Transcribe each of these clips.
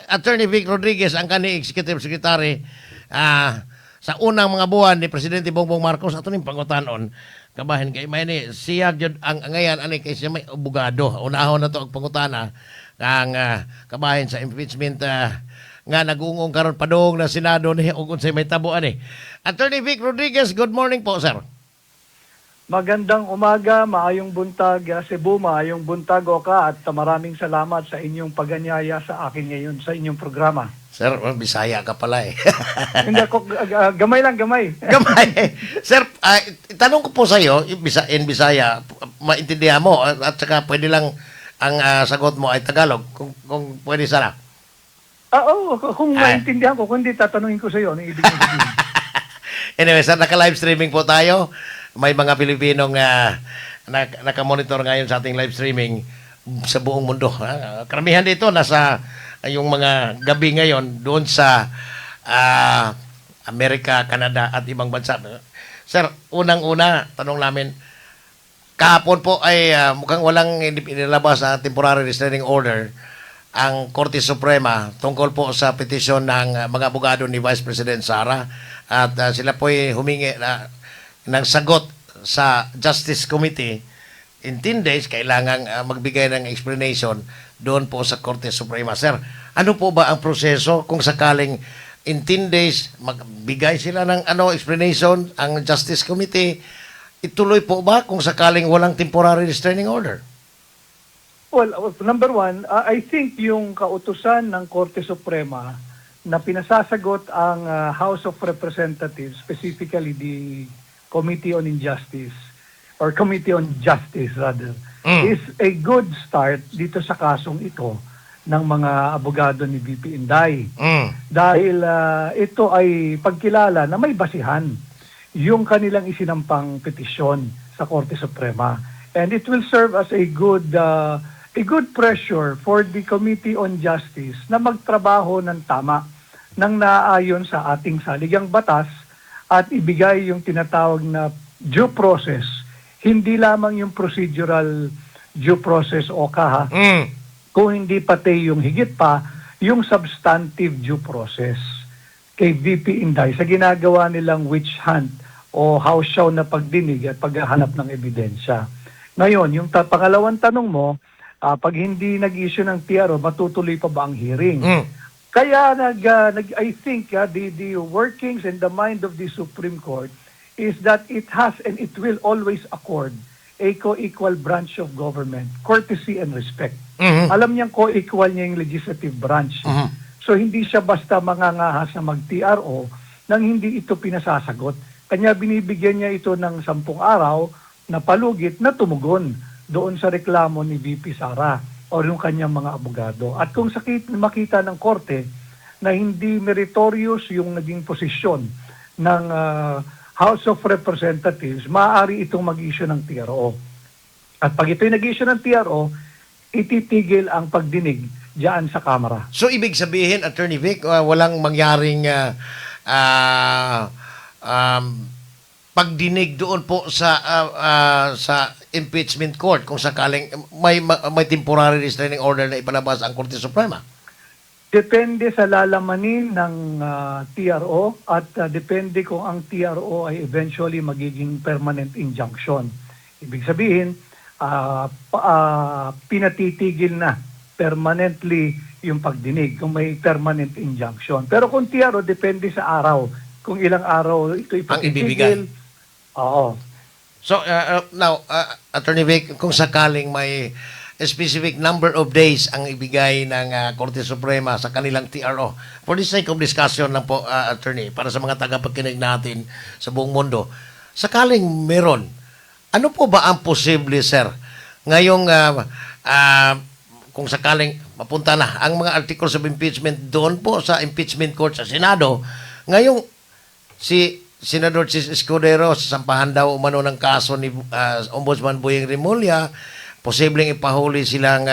Attorney Vic Rodriguez ang kani Executive Secretary sa unang mga buwan ni Presidente Bongbong Marcos ato ning pangutanon kabahin kay may ni siya gyud ang ngayon ani kay siya may abogado unahon na to ang pangutana ang kabahin sa impeachment nga nag-uungong karon padung na Senado ni ug unsay may tabo ani. Attorney Vic Rodriguez, good morning po sir. Magandang umaga, maayong buntag Cebu, maayong buntag Oka at maraming salamat sa inyong paganyaya sa akin ngayon sa inyong programa. Sir, Bisaya ka pala eh. Hindi ako, gamay lang, gamay. Gamay. Sir, itanong ko po sa iyo, in Bisaya, maintindihan mo at saka pwede lang ang sagot mo ay Tagalog kung pwede sana. Oo, kung maintindihan ko, kundi tatanungin ko sa iyo, ano ibig sabihin? Anyway, sir, naka-live streaming po tayo. May mga Pilipinong nakamonitor ngayon sa ating live streaming sa buong mundo. Karamihan dito nasa yung mga gabi ngayon doon sa Amerika, Canada at ibang bansa. Sir, unang-una, tanong namin, kahapon po ay mukhang walang inilabas na temporary restraining order ang Korte Suprema tungkol po sa petisyon ng mga abogado ni Vice President Sara at sila po ay humingi ng sagot sa Justice Committee in 10 days, kailangan magbigay ng explanation doon po sa Korte Suprema. Sir, ano po ba ang proseso kung sakaling in 10 days magbigay sila ng explanation ang Justice Committee, ituloy po ba kung sakaling walang temporary restraining order? Well, number one, I think yung kautusan ng Korte Suprema na pinasasagot ang House of Representatives, specifically the Committee on Injustice, or Committee on Justice rather, is a good start dito sa kasong ito ng mga abogado ni VP Inday. Dahil ito ay pagkilala na may basihan yung kanilang isinampang petisyon sa Korte Suprema. And it will serve as a good pressure for the Committee on Justice na magtrabaho ng tama, ng naayon sa ating saligang batas at ibigay yung tinatawag na due process, hindi lamang yung procedural due process o kaha, kung hindi pati yung higit pa, yung substantive due process kay VP Inday sa ginagawa nilang witch hunt o house show na pagdinig at paghahanap ng ebidensya. Ngayon, yung pangalawang tanong mo, pag hindi nag-issue ng TRO, matutuloy pa ba ang hearing? Kaya I think the workings and the mind of the Supreme Court is that it has and it will always accord a co-equal branch of government, courtesy and respect. Alam niyang co-equal niya yung legislative branch. So hindi siya basta mangangahas na mag-TRO nang hindi ito pinasasagot. Kanya binibigyan niya ito ng 10 araw na palugit na tumugon doon sa reklamo ni VP Sara o yung kanyang mga abogado. At kung makita ng korte na hindi meritorious yung naging posisyon ng House of Representatives, maaari itong mag-issue ng TRO. At pag ito'y nag-issue ng TRO, ititigil ang pagdinig diyan sa Kamara. So, ibig sabihin, Attorney Vic, walang mangyaring pagdinig doon po sa impeachment court kung sakaling may temporary restraining order na ipalabas ang Korte Suprema? Depende sa lalamanin ng TRO at depende kung ang TRO ay eventually magiging permanent injunction. Ibig sabihin, pinatitigil na permanently yung pagdinig kung may permanent injunction. Pero kung TRO, depende sa araw. Kung ilang araw ito ipatigil. Oo. So, now, Attorney Vic, kung sakaling may specific number of days ang ibigay ng Korte Suprema sa kanilang TRO, for the sake of discussion lang po, Attorney, para sa mga tagapakinig natin sa buong mundo, sakaling meron, ano po ba ang posible, sir, ngayong kung sakaling mapunta na ang mga articles of impeachment doon po sa impeachment court sa Senado, ngayong si Senador Chis Escudero, sasampahan daw umano ng kaso ni Ombudsman Boyeng Remulla, posibleng ipahuli silang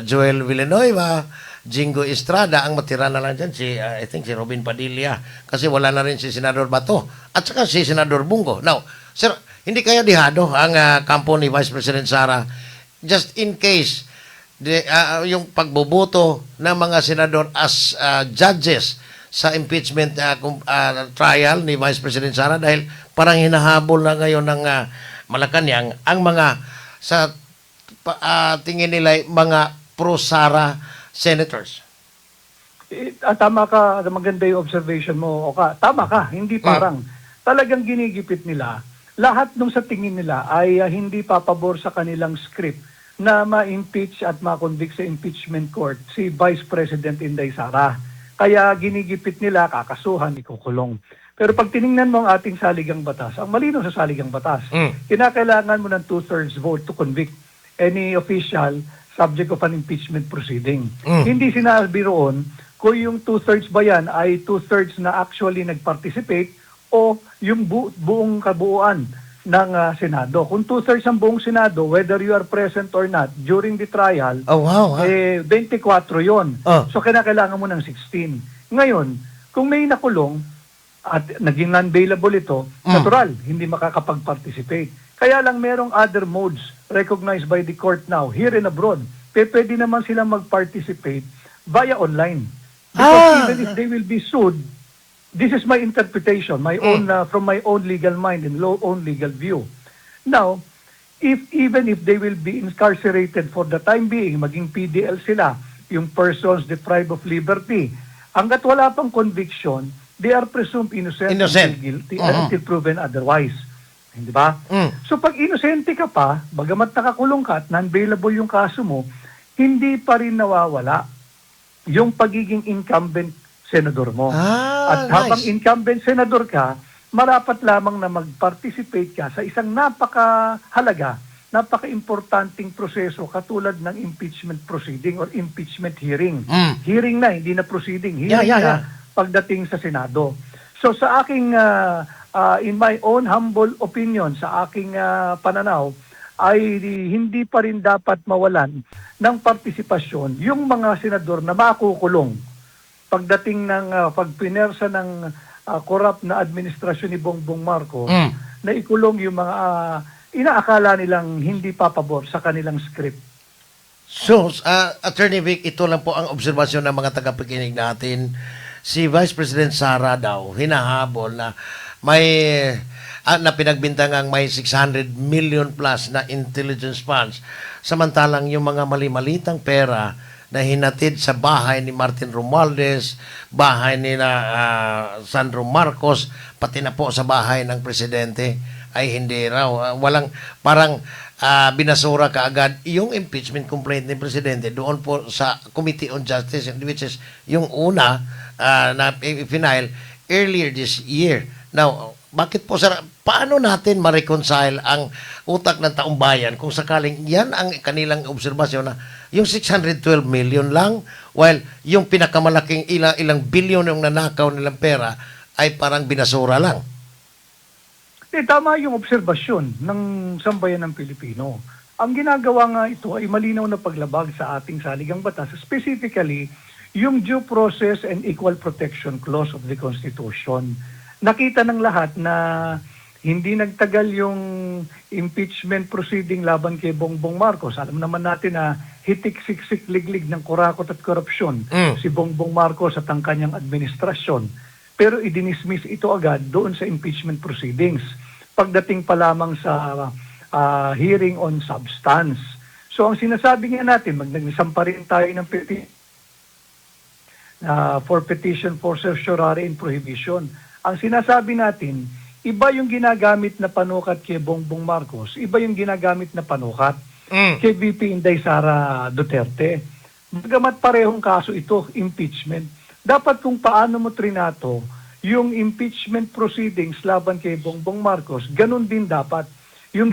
Joel Villanueva, Jingo Estrada, ang matira na lang dyan, I think si Robin Padilla, kasi wala na rin si Senador Bato, at saka si Senador Bungo. Now, sir, hindi kaya dihado ang kampo ni Vice President Sara, just in case yung pagboboto ng mga senador as judges sa impeachment trial ni Vice President Sara dahil parang hinahabol na ngayon ng Malacanang ang mga sa tingin nila mga pro-Sara senators. Tama ka, maganda yung observation mo. Tama ka, hindi parang. Talagang ginigipit nila. Lahat nung sa tingin nila ay hindi papabor sa kanilang script na ma-impeach at ma-convict sa impeachment court si Vice President Inday Sara. Kaya ginigipit nila, kakasuhan, ikukulong. Pero pag tiningnan mo ang ating saligang batas, ang malinaw sa saligang batas, kinakailangan mo ng 2/3 vote to convict any official subject of an impeachment proceeding. Hindi sinabi roon kung yung 2/3 ba yan ay 2/3 na actually nag-participate o yung buong kabuuan ng Senado. Kung 2/3 ang buong Senado, whether you are present or not during the trial, 24 yon. So kailangan mo ng 16. Ngayon, kung may nakulong at naging non-bailable ito, natural, hindi makakapag-participate. Kaya lang merong other modes recognized by the court now, here and abroad. Pwede naman silang mag-participate via online. Because even if they will be sued, this is my interpretation, my own from my own legal mind and own legal view. Now, even if they will be incarcerated for the time being, maging PDL sila, yung persons deprived of liberty, hanggat wala pang conviction, they are presumed innocent. Until guilty until proven otherwise. Hindi ba? So pag inosente ka pa, bagamat nakakulong ka at non-bailable yung kaso mo, hindi pa rin nawawala yung pagiging incumbent senador mo. At habang incumbent senador ka, marapat lamang na mag-participate ka sa isang napakahalaga, napaka-importanting proseso katulad ng impeachment proceeding or impeachment hearing. Hearing na, hindi na proceeding. Hearing na pagdating sa Senado. So sa aking, in my own humble opinion, sa aking pananaw, ay hindi pa rin dapat mawalan ng partisipasyon yung mga senador na makukulong pagdating ng pagpinersa ng corrupt na administrasyon ni Bongbong Marcos na ikulong yung mga inaakala nilang hindi papabor sa kanilang script. So, Attorney Vic, ito lang po ang obserbasyon ng mga tagapakinig natin. Si Vice President Sara daw, hinahabol na may na pinagbintangang may 600 million plus na intelligence funds. Samantalang yung mga mali-malitang pera na hinatid sa bahay ni Martin Romualdez, bahay ni Sandro Marcos, pati na po sa bahay ng presidente, ay hindi raw. Walang, parang binasura kaagad yung impeachment complaint ni presidente doon po sa Committee on Justice, which is yung una na final earlier this year. Now, bakit po, sir, paano natin ma-reconcile ang utak ng taong bayan kung sakaling yan ang kanilang obserbasyon na yung 612 million lang, while yung pinakamalaking ilang billion yung nanakaw nilang pera ay parang binasura lang? Tama yung obserbasyon ng sambayan ng Pilipino. Ang ginagawa nga ito ay malinaw na paglabag sa ating saligang batas, specifically yung Due Process and Equal Protection Clause of the Constitution. Nakita ng lahat na hindi nagtagal yung impeachment proceeding laban kay Bongbong Marcos. Alam naman natin na hitik-siksik liglig ng kurakot at korupsyon si Bongbong Marcos at ang kanyang administrasyon. Pero idinismiss ito agad doon sa impeachment proceedings pagdating pa lamang sa hearing on substance. So ang sinasabi nga natin, nagsampa rin tayo ng for petition for certiorari and prohibition. Ang sinasabi natin, iba yung ginagamit na panukat kay Bongbong Marcos, iba yung ginagamit na panukat kay VP Inday Sara Duterte. Bagamat parehong kaso ito, impeachment. Dapat kung paano mo trinato yung impeachment proceedings laban kay Bongbong Marcos, ganun din dapat. Yung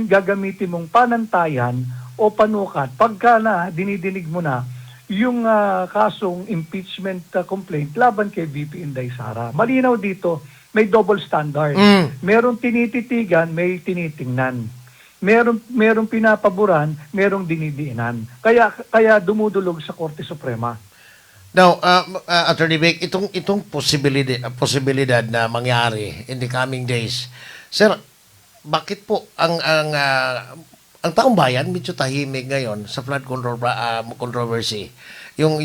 gagamitin mong panantayan o panukat, pagka na dinidinig mo na yung kasong impeachment complaint laban kay VP Inday Sara. Malinaw dito, may double standard. Merong tinititigan, may tinitingnan. Merong pinapaboran, merong dinidiinan. Kaya dumudulog sa Korte Suprema. Now, Attorney Vic, itong posibilidad na mangyari in the coming days, sir, bakit po ang taong bayan medyo tahimik ngayon sa flood control controversy. Yung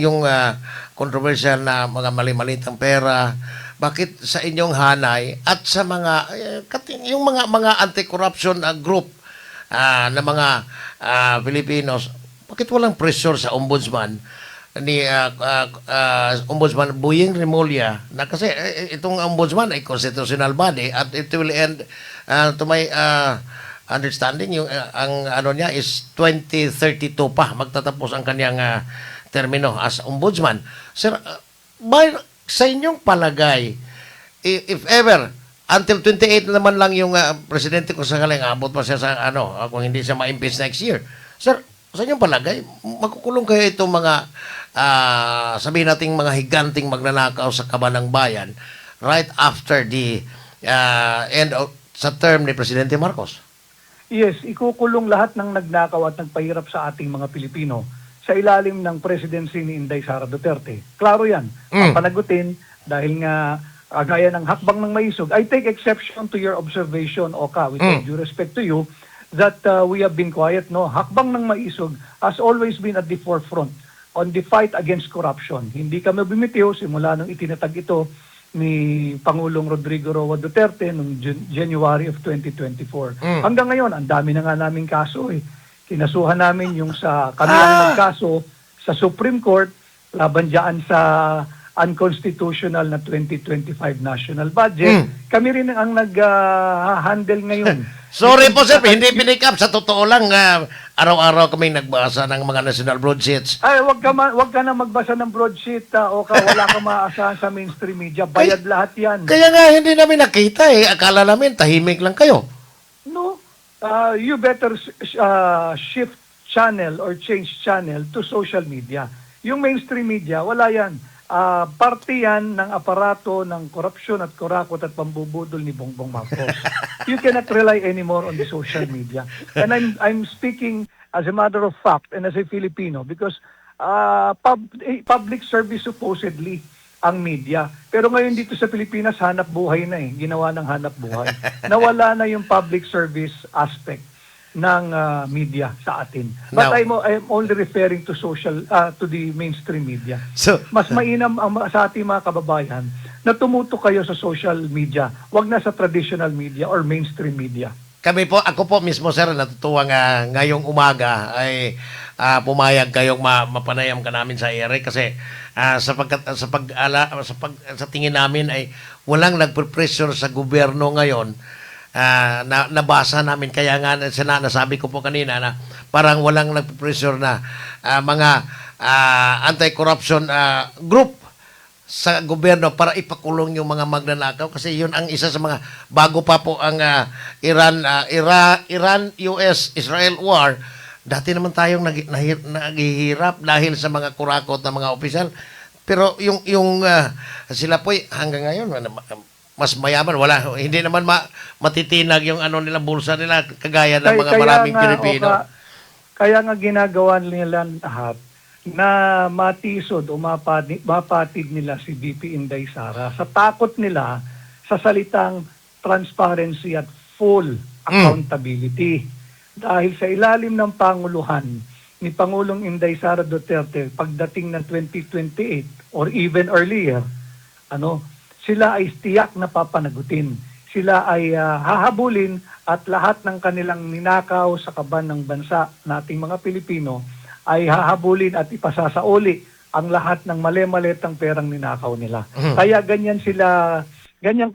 controversial na mga mali-malitang pera, bakit sa inyong hanay at sa mga yung mga anti-corruption group na mga Filipinos, bakit walang pressure sa ombudsman ni Ombudsman Boying Remulla na kasi itong ombudsman ay constitutional body at it will end to my understanding yung ang ano niya is 2032 pa magtatapos ang kanyang termino as ombudsman. Sir, sa inyong palagay, if ever until 28 naman lang yung presidente kung sakaling abot pa siya sa kung hindi siya ma-impeach next year. Sir, sa inyong palagay, makukulong kayo itong mga sabihin nating mga higanting magnanakaw sa kaban ng bayan right after the end of sa term ni Presidente Marcos? Yes, ikukulong lahat ng nagnakaw at nagpahirap sa ating mga Pilipino sa ilalim ng presidency ni Inday Sara Duterte. Klaro yan. Ang panagutin dahil nga gaya ng hakbang ng maisog. I take exception to your observation, Oka, with all due respect to you, that we have been quiet. No, hakbang ng maisog has always been at the forefront on the fight against corruption. Hindi kami bumitiw simula nung itinatag ito ni Pangulong Rodrigo Roa Duterte noong January of 2024. Hanggang ngayon, ang dami na nga naming kaso eh. Kinasuhan namin yung sa kanilang kaso sa Supreme Court laban dyan sa unconstitutional na 2025 national budget. Kami rin ang nag-handle ngayon. Sorry po sir, hindi pinick up. Sa totoo lang, araw-araw kami nagbasa ng mga national broadsheets. Ay, wag ka na magbasa ng broadsheet, Oka. Wala ka maaasahan sa mainstream media. Bayad lahat yan. Kaya nga, hindi namin nakita eh. Akala namin, tahimik lang kayo. No. You better shift channel or change channel to social media. Yung mainstream media, wala yan. Parte yan ng aparato ng korupsyon at kurakot at pambubudol ni Bongbong Marcos. You cannot rely anymore on the social media. And I'm speaking as a matter of fact and as a Filipino because public service supposedly ang media. Pero ngayon dito sa Pilipinas, hanap buhay na eh. Ginawa ng hanap buhay. Nawala na yung public service aspect ng media sa atin. But Now, I'm only referring to to the mainstream media. So, Mas mainam sa ating mga kababayan na tumuto kayo sa social media, wag na sa traditional media or mainstream media. ako po mismo sir, natutuwa nga ngayong umaga ay pumayag kayong mapanayam ka namin sa ere kasi sa tingin namin ay walang nagpe-pressure sa gobyerno ngayon. Nabasa namin kaya nga nasabi ko po kanina na parang walang nagpe-pressure na mga anti-corruption group sa gobyerno para ipakulong yung mga magnanakaw kasi yun ang isa sa mga bago pa po ang Iran-US Israel war. Dati naman tayong naghihirap dahil sa mga kurakot ng mga opisyal. Pero yung sila po hanggang ngayon mas mayaman, hindi naman matitinag yung nila bulsa nila kagaya ng mga maraming Pilipino. Kaya nga ginagawa nila lahat na matisod o mapatid nila si VP Inday Sara sa takot nila sa salitang transparency at full accountability. Dahil sa ilalim ng panguluhan ni Pangulong Inday Sara Duterte pagdating ng 2028 or even earlier, sila ay tiyak na papanagutin. Sila ay hahabulin at lahat ng kanilang ninakaw sa kaban ng bansa nating mga Pilipino ay hahabulin at ipasasauli ang lahat ng mali-malitang perang ninakaw nila. Kaya ganyan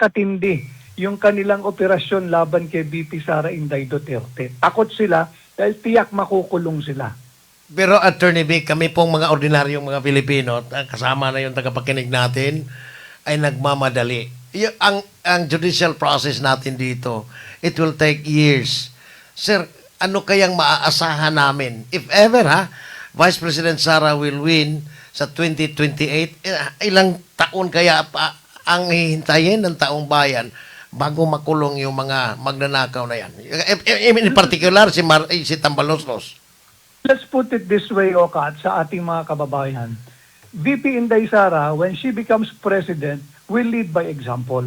katindi yung kanilang operasyon laban kay VP Sara Inday Duterte. Takot sila dahil tiyak makukulong sila. Pero Attorney Vic, kami pong mga ordinaryong mga Pilipino, kasama na yung tagapakinig natin, ay nagmamadali. Ang judicial process natin dito, it will take years. Sir, ano kayang maaasahan namin? If ever, Vice President Sara will win sa 2028, ilang taon kaya pa ang hihintayin ng taong bayan bago makulong yung mga magnanakaw na yan? In particular, si Tambaloslos. Let's put it this way, Oka, sa ating mga kababayan. VP Inday Sara, when she becomes president, will lead by example.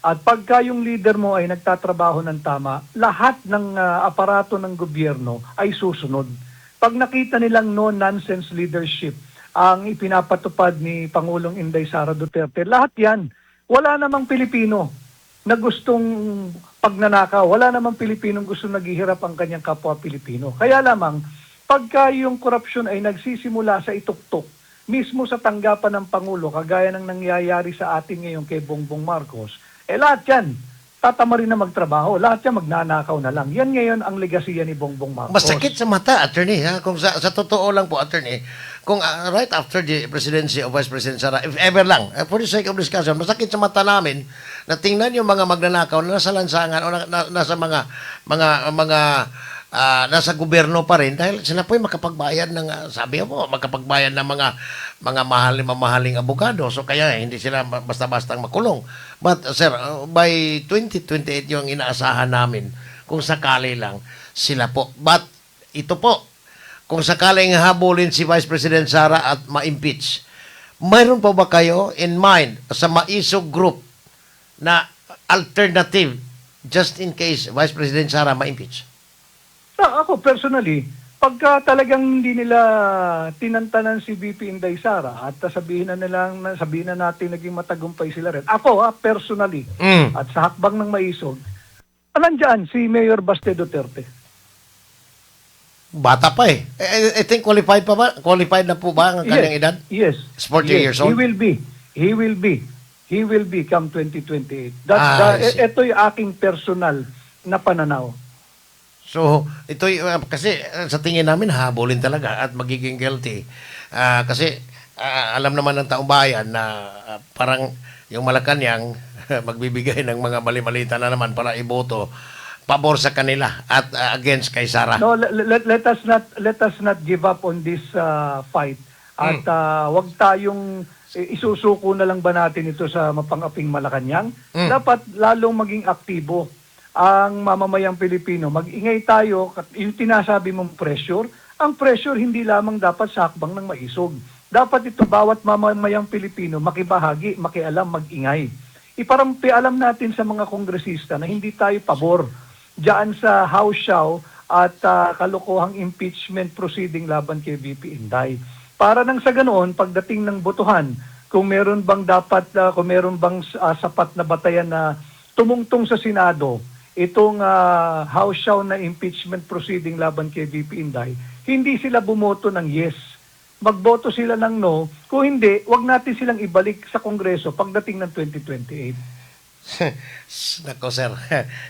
At pagka yung leader mo ay nagtatrabaho ng tama, lahat ng aparato ng gobyerno ay susunod. Pag nakita nilang no-nonsense leadership ang ipinapatupad ni Pangulong Inday Sara Duterte, lahat yan. Wala namang Pilipino na gustong pagnanakaw. Wala namang Pilipinong gustong naghihirap ang kanyang kapwa Pilipino. Kaya lamang, pagka yung korupsyon ay nagsisimula sa ituktok, mismo sa tanggapan ng Pangulo, kagaya ng nangyayari sa atin ngayon kay Bongbong Marcos, lahat yan, tatama rin na magtrabaho. Lahat yan magnanakaw na lang. Yan ngayon ang legasiya ni Bongbong Marcos. Masakit sa mata, attorney, ha? Kung sa totoo lang po, attorney, kung right after the presidency of Vice President Sara, if ever lang, for the sake of discussion, masakit sa mata namin na tingnan yung mga magnanakaw na nasa lansangan o nasa nasa gobyerno pa rin dahil sila po'y makapagbayad ng, sabi mo, makapagbayad ng mga mamahaling abogado. So kaya hindi sila basta-bastang makulong. But sir, by 2028 yung inaasahan namin kung sakali lang sila po. But ito po, kung sakaling habulin si Vice President Sara at ma-impeach, mayroon pa ba kayo in mind sa Maisog Group na alternative just in case Vice President Sara ma-impeach? Ako personally, pagka talagang hindi nila tinantanan si VP Inday Sara at sabihin na natin naging matagumpay sila rin. Ako personally, at sa hakbang ng Maisog, nandiyan si Mayor Baste Duterte. Bata pa eh. I think qualified pa ba? Qualified na po ba ang kanyang edad? Yes. 40 years old? He will be come 2028. Ito yung aking personal na pananaw. So, ito kasi sa tingin namin habulin talaga at magiging guilty. Kasi alam naman ng taong bayan na parang yung Malacanang magbibigay ng mga mali-malita na naman para iboto pabor sa kanila at against kay Sara. No, let us not give up on this fight. At wag tayong isusuko na lang ba natin ito sa mapang-aping Malacanang? Dapat lalong maging aktibo ang mamamayang Pilipino. Mag-ingay tayo, yung tinasabi mong pressure, ang pressure hindi lamang dapat sa hakbang ng Maisog. Dapat ito bawat mamamayang Pilipino makibahagi, makialam, mag-ingay. Iparampialam natin sa mga kongresista na hindi tayo pabor diyan sa House Show at kalokohang impeachment proceeding laban kay VP Inday. Para nang sa ganoon, pagdating ng botohan, kung meron bang sapat na batayan na tumungtong sa Senado, itong House Show na impeachment proceeding laban kay VP Inday, hindi sila bumoto ng yes. Magboto sila ng no. Kung hindi, wag natin silang ibalik sa Kongreso pagdating ng 2028. Nako sir,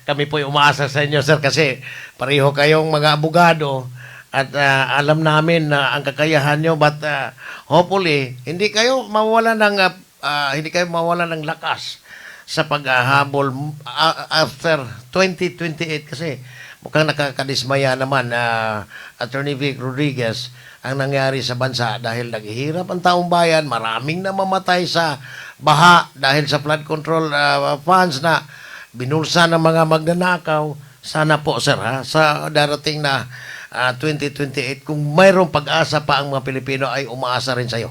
kami po'y umaasa sa inyo sir kasi pareho kayong mga abogado at alam namin na ang kakayahan nyo but hopefully hindi kayo mawalan ng lakas sa paghahabol after 2028 kasi mukhang nakakadismaya naman Attorney Vic Rodriguez ang nangyari sa bansa dahil naghihirap ang taong bayan, maraming namamatay sa baha dahil sa flood control funds na binulsa ng mga magnanakaw. Sana po sir sa darating na 2028 kung mayroong pag-asa pa ang mga Pilipino ay umaasa rin sa iyo.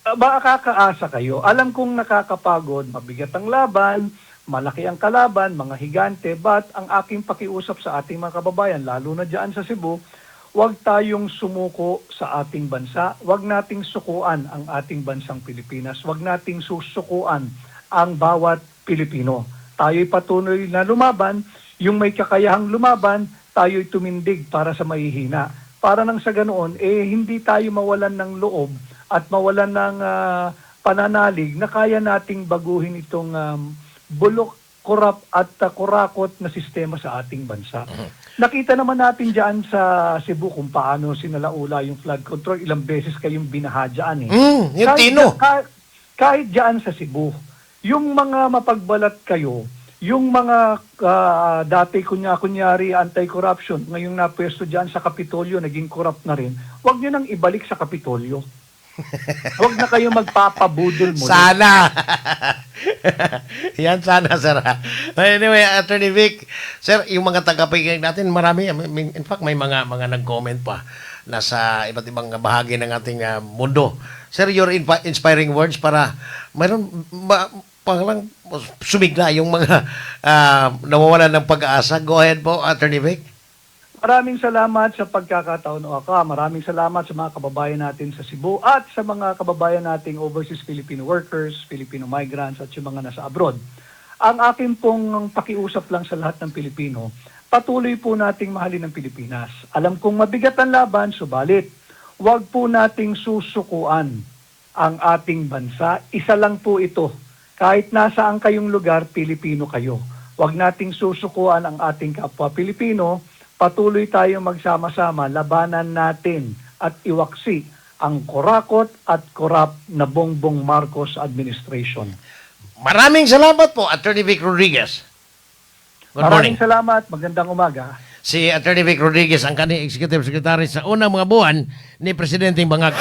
Makakaasa kayo. Alam kong nakakapagod, mabigat ang laban, malaki ang kalaban, mga higante, but ang aking pakiusap sa ating mga kababayan, lalo na dyan sa Cebu, huwag tayong sumuko sa ating bansa, huwag nating sukuan ang ating bansang Pilipinas, huwag nating susukuan ang bawat Pilipino. Tayo'y patuloy na lumaban, yung may kakayahang lumaban, tayo'y tumindig para sa mahihina. Para nang sa ganoon, hindi tayo mawalan ng loob at mawalan ng pananalig na kaya nating baguhin itong bulok, korap at kurakot na sistema sa ating bansa. Nakita naman natin dyan sa Cebu kung paano sinalaula yung flood control. Ilang beses kayong binaha dyan Yung Tino. Kahit dyan sa Cebu, yung mga mapagbalat kayo, yung mga dati kunyari anti-corruption, ngayong napwesto dyan sa Kapitolyo, naging corrupt na rin, huwag nyo nang ibalik sa Kapitolyo. Huwag na kayo magpapabudol mo. Sana. Yan sana, sir. Anyway, Attorney Vic, sir, yung mga tagapakikinig natin, marami. In fact, may mga nag-comment pa na sa iba't ibang bahagi ng ating mundo. Sir, your inspiring words para mayroon parang sumigla yung mga nawawalan ng pag-asa. Go ahead po, Attorney Vic. Maraming salamat sa pagkakataon, Oka. Maraming salamat sa mga kababayan natin sa Cebu at sa mga kababayan nating overseas Filipino workers, Filipino migrants at yung mga nasa abroad. Ang akin pong pakiusap lang sa lahat ng Pilipino, patuloy po nating mahalin ang Pilipinas. Alam kong mabigat ang laban, subalit huwag po nating susukuan ang ating bansa. Isa lang po ito. Kahit nasaan kayong lugar, Pilipino kayo. Huwag nating susukuan ang ating kapwa Pilipino. Patuloy tayong magsama-sama, labanan natin at iwaksi ang kurakot at korap na Bongbong Marcos administration. Maraming salamat po, Attorney Vic Rodriguez. Good morning. Maraming salamat. Magandang umaga. Si Attorney Vic Rodriguez, ang kanina Executive Secretary sa unang mga buwan ni Presidenteng Bangag.